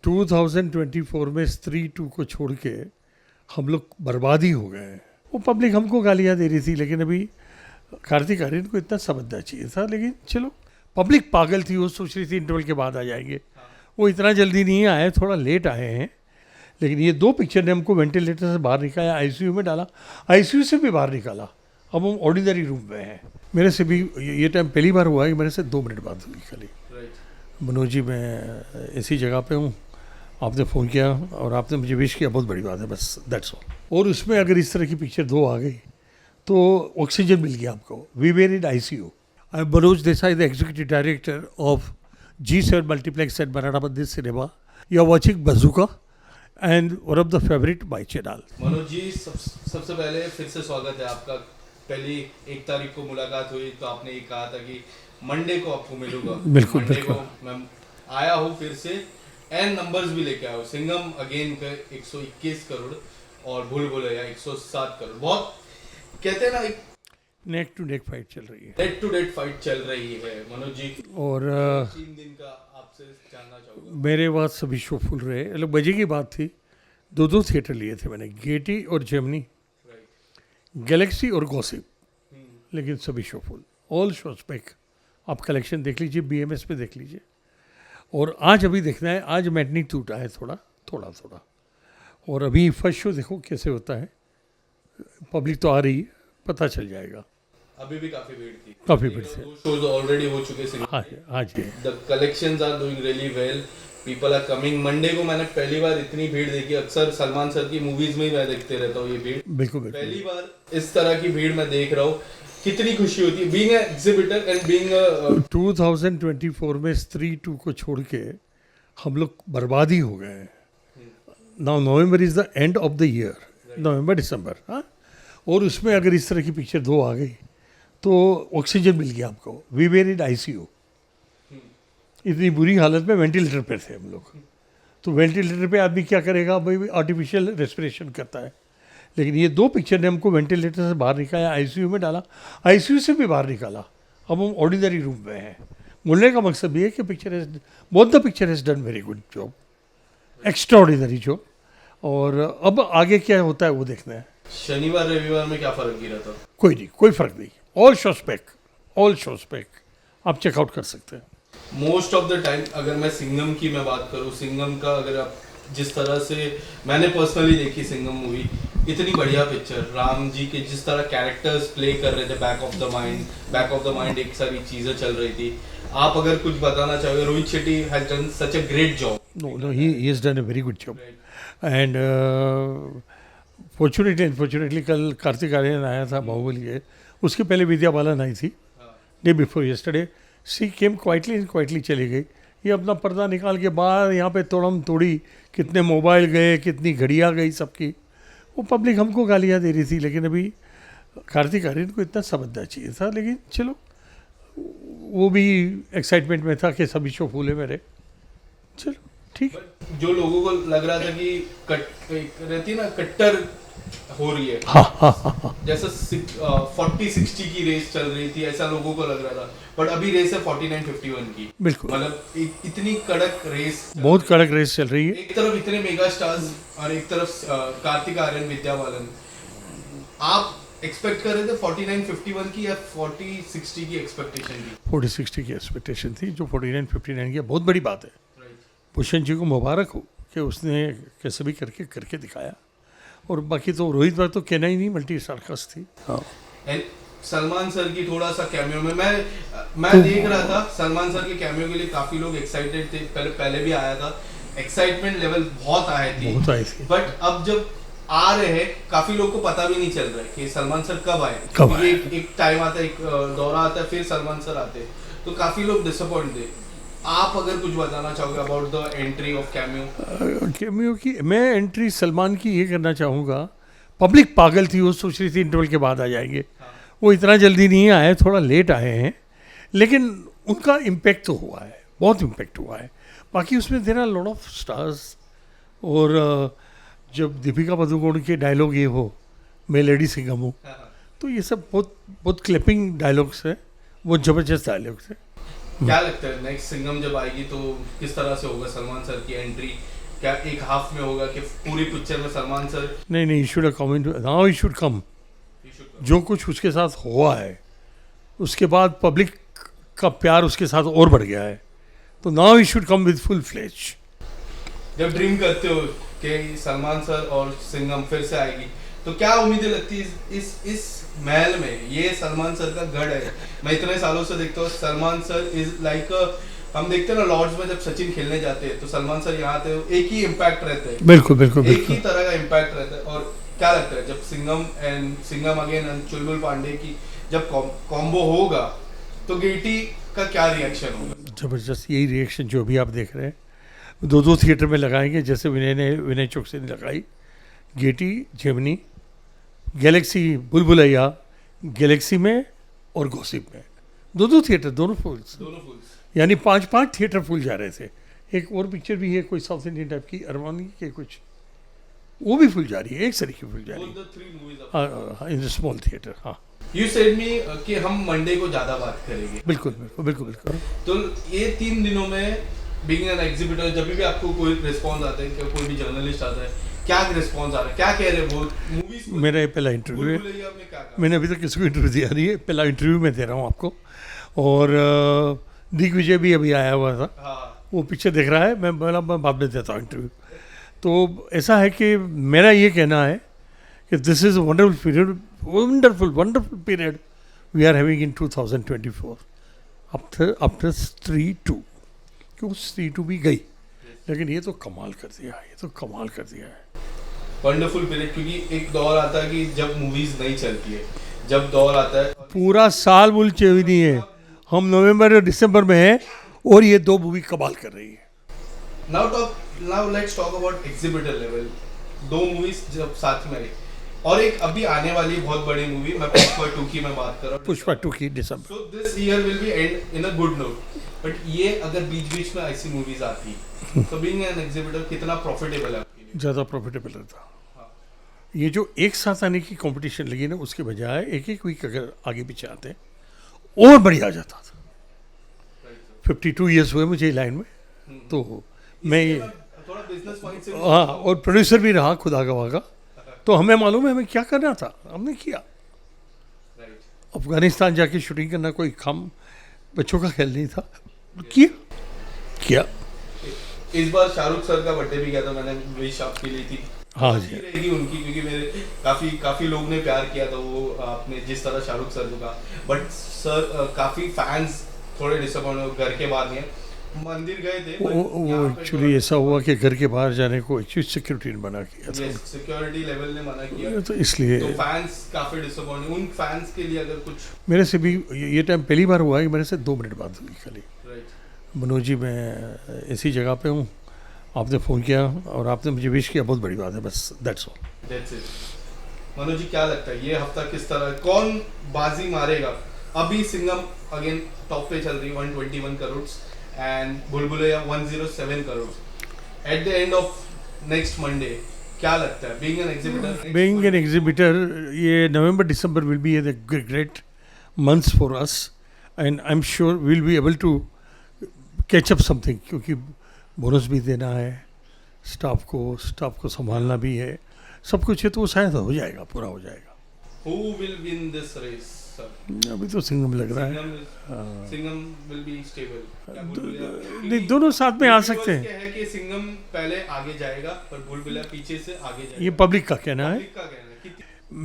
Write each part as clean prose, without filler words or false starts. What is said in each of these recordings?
2024 में स्त्री 2 को छोड़ के हम लोग बर्बाद ही हो गए हैं। वो पब्लिक हमको गालियाँ दे रही थी, लेकिन अभी कार्तिक आर्यन को इतना समझना चाहिए था। लेकिन चलो, पब्लिक पागल थी, वो सोच रही थी इंटरवल के बाद आ जाएंगे। वो इतना जल्दी नहीं आए, थोड़ा लेट आए हैं। लेकिन ये 2 पिक्चर ने हमको वेंटिलेटर से बाहर निकाला, आईसीयू में डाला, आईसीयू से भी बाहर निकाला। अब हम ऑर्डिनरी रूम में हैं। मेरे से भी ये टाइम पहली बार हुआ है कि मेरे से 2 मिनट बाद हुई खाली। मनोज जी, मैं इसी जगह पे हूँ, आपने फ़ोन किया और आपने मुझे विश किया, बहुत बड़ी बात है, बस दैट्स ऑल। और उसमें अगर इस तरह की पिक्चर 2 आ गई तो ऑक्सीजन मिल गया हमको। We were in ICU. I am Manoj Desai, the executive director of G7 multiplex at Barada Mandir cinema. You are watching Bazooka and one of the favourite my channel. Manoj ji, सबसे पहले फिर से स्वागत है आपका। पहली 1 तारीख को मुलाकात हुई तो आपने ये कहा था कि मंडे को आपको मिलूंगा। बिल्कुल मंडे बिल्कुल। को मैं आया हूँ फिर से, एंड नंबर्स भी लेके आया हूँ। सिंघम अगेन का 121 करोड़ और भूल भुलैया 107 करोड़। बहुत कहते हैं ना, एक नेक टू नेक फाइट चल रही है, डेट टू डेट फाइट चल रही है मनोज जी। और 3 दिन का आपसे जानना चाहूँगा। मेरे बाद सभी शो फुल रहे। मतलब मजे की बात थी, 2 थिएटर लिए थे मैंने, गेटी और जेमिनी, गैलेक्सी और गॉसिप, लेकिन सभी show full, all shows pack. आप कलेक्शन देख लीजिए, BMS पे देख लीजिए। और आज अभी देखना है, आज मैटनी टूटा है थोड़ा थोड़ा। और अभी फर्स्ट शो देखो कैसे होता है, पब्लिक तो आ रही है, पता चल जाएगा। अभी भी काफी भीड़ थी, काफ़ी भीड़ से। 2 शोज ऑलरेडी हो चुके हैं। आज है। The collections are doing really well, people are coming. Monday को मैंने पहली बार इतनी भीड़ देखी। अक्सर सलमान सर की मूवीज में ही मैं देखते रहता हूँ ये भीड़। बिल्कुल पहली बार इस तरह की भीड़ मैं देख रहा हूँ। कितनी खुशी होती है being N exhibitor and being 2024 में स्त्री 2 को छोड़ के हम लोग बर्बाद ही हो गए हैं। Now November is the end of the year, November December. हाँ, और उसमें अगर इस तरह की पिक्चर 2 आ गई तो ऑक्सीजन मिल गया हमको। We were in ICU. इतनी बुरी हालत में वेंटिलेटर पे थे हम लोग। तो वेंटिलेटर पे आदमी क्या करेगा भाई, आर्टिफिशियल रेस्पिरेशन करता है। लेकिन ये 2 पिक्चर ने हमको वेंटिलेटर से बाहर निकाला, आईसीयू में डाला, आईसीयू से भी बाहर निकाला। अब हम ऑर्डिनरी रूम में हैं। बोलने का मकसद ये है कि both the picture has done very good job, extra ordinary job. और अब आगे क्या होता है वो देखना है। शनिवार रविवार में क्या फर्क गिरा था? कोई नहीं, कोई फर्क नहीं। ऑल शोज पैक, आप चेकआउट कर सकते हैं। मोस्ट ऑफ द टाइम अगर मैं सिंघम की मैं बात करूँ, सिंघम का अगर आप जिस तरह से मैंने पर्सनली देखी सिंघम मूवी, इतनी बढ़िया पिक्चर। राम जी के जिस तरह कैरेक्टर्स प्ले कर रहे थे, बैक ऑफ द माइंड एक सारी चीजें चल रही थी। आप अगर कुछ बताना चाहोगे, Rohit Shetty has done such a great job. No, he has done a very good job. And fortunately कल कार्तिक आर्यन आया था बाहुबली के, उसके पहले विद्या बालन आई थी, डे बिफोर यस्टरडे। सी केम क्वाइटली चली गई। ये अपना पर्दा निकाल के बाहर यहाँ पे तोड़म तोड़ी, कितने मोबाइल गए, कितनी घड़ियाँ गई सबकी। वो पब्लिक हमको गालियाँ दे रही थी, लेकिन अभी कार्तिक आर्यन को इतना समझना चाहिए था। लेकिन चलो, वो भी एक्साइटमेंट में था कि सभी शो फूले मेरे। चलो ठीक। जो लोगों को लग रहा था कि रहती ना कट्टर हो रही है, जैसा 40-60 की रेस चल रही थी, ऐसा लोगों को लग रहा था। बट अभी रेस है 49-51 की। बिल्कुल, मतलब इतनी कड़क रेस, बहुत कड़क रेस चल रही है। एक तरफ इतने मेगा स्टार्स और एक तरफ कार्तिक आर्यन, विद्या बालन। आप एक्सपेक्ट कर रहे थे 49-51 की या 40-60 की एक्सपेक्टेशन की? 40-60 की एक्सपेक्टेशन थी, जो 49-59 की बहुत बड़ी बात है। भूषण जी को मुबारक हो कि उसने कैसे भी करके दिखाया। और बाकी तो रोहित भाई तो कहना ही नहीं, मल्टी स्टारकास्ट थी। हाँ, सलमान सर की थोड़ा सा कैमियो में मैं देख रहा था। सलमान सर के कैमियो के लिए काफी लोग एक्साइटेड थे, पहले भी आया था, एक्साइटमेंट लेवल बहुत आए थे। बट अब जब आ रहे हैं, काफी लोग को पता भी नहीं चल रहा है कि सलमान सर कब आए। एक टाइम आता है, एक दौरा आता है, फिर सलमान सर आते हैं, तो काफी लोग डिसअपॉइंट थे। आप अगर कुछ बताना चाहोगे about the entry of cameo की, मैं एंट्री सलमान की ये करना चाहूँगा। पब्लिक पागल थी, वो सोच रही थी इंटरवल के बाद आ जाएंगे। वो इतना जल्दी नहीं आए, थोड़ा लेट आए हैं, लेकिन उनका इम्पैक्ट तो हुआ है, बहुत इम्पैक्ट हुआ है। बाकी उसमें there are lot of stars. और जब दीपिका पादुकोण के डायलॉग ये हो, मैं लेडी सिंघम हूँ, तो ये सब बहुत क्लिपिंग डायलॉग्स है, बहुत ज़बरदस्त डायलॉग्स है। क्या लगता है नेक्स्ट सिंघम जब आएगी तो किस तरह से होगा सलमान सर की एंट्री? क्या एक हाफ में होगा कि पूरी पिक्चर में सलमान सर नहीं, should have come into, now he should कम। जो कुछ उसके साथ हुआ है उसके बाद पब्लिक का प्यार उसके साथ और बढ़ गया है, तो now he should come with full fledge. जब ड्रीम करते हो कि सलमान सर और सिंघम फिर से आएगी, तो क्या उम्मीदें लगती है इस महल में? ये सलमान सर का गढ़ है, मैं इतने सालों से देखता हूँ। सलमान सर इज लाइक, हम देखते हैं ना लॉर्ड्स में जब सचिन खेलने जाते हैं तो सलमान सर यहाँ आते हैं, एक ही इम्पैक्ट रहता है, बिल्कुल एक ही तरह का इम्पैक्ट रहता है। और क्या लगता है जब सिंघम अगेन एंड चुलबुल पांडे की जब कॉम्बो होगा तो गेटी का क्या रिएक्शन होगा? जबरदस्त यही रिएक्शन जो भी आप देख रहे हैं, 2 थिएटर में लगाएंगे, जैसे विनय चौकसी ने लगाई, गेटी, जेमिनी, गैलेक्सी, बुलबुलैया, गैलेक्सी में और गॉसिप में 2 थिएटर, दोनों फुल्स, यानी 5 थिएटर फुल जा रहे थे। एक और पिक्चर भी है कोई साउथ इंडियन टाइप की, अरमानी के कुछ, वो भी फुल जा रही है, एक तरीके फुल जा रही है इन द स्मॉल थिएटर। हाँ, यू सेड मी कि हम मंडे को ज्यादा बात करेंगे। बिल्कुल। तो ये 3 दिनों में बीइंग एन एग्जीबिटर, जब भी आपको कोई रिस्पांस आता है, कोई भी जर्नलिस्ट आता है, क्या रिस्पांस आ रहा है, क्या कह रहे हैं वो मूवीज? मेरा ये पहला इंटरव्यू है, मैंने अभी तक किसी को इंटरव्यू दिया नहीं है, पहला इंटरव्यू मैं दे रहा हूँ आपको। और दिग्विजय भी अभी आया हुआ था, वो पिक्चर देख रहा है, मैं बाद में देता हूँ इंटरव्यू। तो ऐसा है कि मेरा ये कहना है कि this is wonderful period we are having in 2024 after Stree 2, क्यों स्त्री 2 भी गई, लेकिन ये तो कमाल कर दिया है, वंडरफुल पीरियड। क्योंकि एक दौर आता है कि जब मूवीज नहीं चलती है, जब दौर आता है पूरा साल मूल चाहिए नहीं है, हम नवंबर और दिसंबर में हैं और ये 2 मूवी कमाल कर रही है। Now let's talk about exhibitor level. 2 movies जब साथ में आई, और एक अभी आने वाली बहुत बड़ी मूवी, मैं पुष्पा 2 की मैं बात कर रहा हूँ, पुष्पा 2 की दिसंबर। So this year will be end in a good note, but ये अगर बीच में ऐसी मूवीज आती तो बीइंग एन एग्जीबिटर कितना प्रॉफिटेबल है आपके लिए? ज़्यादा प्रॉफिटेबल रहता। ये जो एक साथ आने की कंपटीशन लगी ना, उसके बजाय एक वीक अगर आगे पीछे आते और बढ़िया जाता था। 52 ईयर्स हुए मुझे लाइन में, तो मैं ये थोड़ा बिजनेस पॉइंट से, हाँ, और प्रोड्यूसर भी रहा खुदा गवाह का, तो हमें मालूम है हमें क्या करना था, हमने किया। अफगानिस्तान जाके शूटिंग करना कोई कम बच्चों का खेल नहीं था, किया। इस बार शाहरुख सर का बर्थडे भी किया था, मैंने विश आपके लिए थी। हाँ जी, रहेगी उनकी, क्योंकि मेरे काफी लोग ने प्यार किया था वो आपने जिस तरह शाहरुख सर को कहा, बट सर काफी फैंस थोड़े डिसअपॉइंट, घर के बाहर नहीं है, मंदिर गए थे। वो एक्चुअली ऐसा हुआ कि घर के बाहर जाने को एक्चुअली सिक्योरिटी ने मना किया था, सिक्योरिटी लेवल ने मना किया, तो इसलिए तो फैंस काफी डिसअपॉइंट। उन फैंस के लिए अगर कुछ, मेरे से भी ये टाइम पहली बार हुआ है कि मेरे से 2 मिनट बात हुई खाली। मनोज जी, मैं ऐसी जगह पे हूँ, आपने फ़ोन किया और आपने मुझे विश किया, बहुत बड़ी बात है, बस दैट्स ऑल। मनोज जी, क्या लगता है ये हफ्ता किस तरह, कौन बाजी मारेगा? अभी सिंघम अगेन टॉप पे चल रही 121 करोड़ एंड बुलबुलैया 107 crore. At the end of next Monday क्या लगता है बीइंग एन एग्जीबिटर? ये November December will be the great months for us and I am sure will be able to catch up something, क्योंकि bonus भी देना है staff को संभालना भी है, सब कुछ है, तो शायद हो जाएगा, पूरा हो जाएगा। Who will win this race, sir? अभी तो सिंघम लग रहा है, सिंघम will be stable। नहीं, दोनों साथ में आ सकते हैं। क्या है कि सिंघम पहले आगे जाएगा पर बुलबुलैया पीछे से आगे जाएगा, ये पब्लिक का कहना है।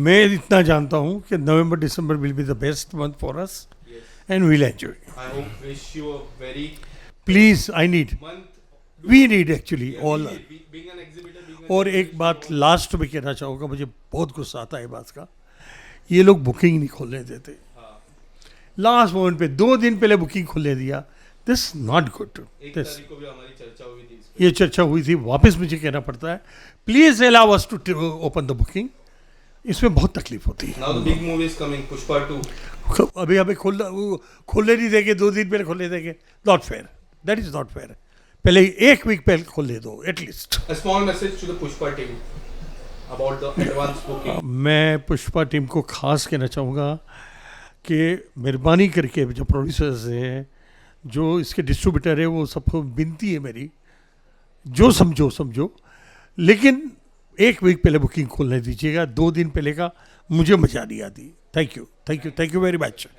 मैं इतना जानता हूँ कि November December will be the best month for us and will enjoy. I hope wish you a very please, I need, we need actually all. being an exhibitor, और एक बात लास्ट में कहना चाहूँगा, मुझे बहुत गुस्सा आता है बात का, ये लोग बुकिंग नहीं खोलने देते, लास्ट मोमेंट पे 2 दिन पहले बुकिंग खोलने दिया, दिस नॉट गुड। ये चर्चा हुई थी, वापस मुझे कहना पड़ता है, please allow us to open the booking, इसमें बहुत तकलीफ होती है। Now the big movie is coming, Pushpa 2। अभी हमें खोलने नहीं देंगे, 2 दिन पहले खोलने देंगे, not fair, that is not fair. पहले 1 वीक पहले खोलने दो at least. A small message to the Pushpa team about the advance booking। मैं पुष्पा टीम को खास कहना चाहूँगा कि मेहरबानी करके जो प्रोड्यूसर्स हैं, जो इसके डिस्ट्रीब्यूटर है, वो सबको विनती है मेरी, जो समझो समझो, लेकिन 1 वीक पहले बुकिंग खोलने दीजिएगा, 2 दिन पहले का मुझे मजा नहीं आती। Thank you very much.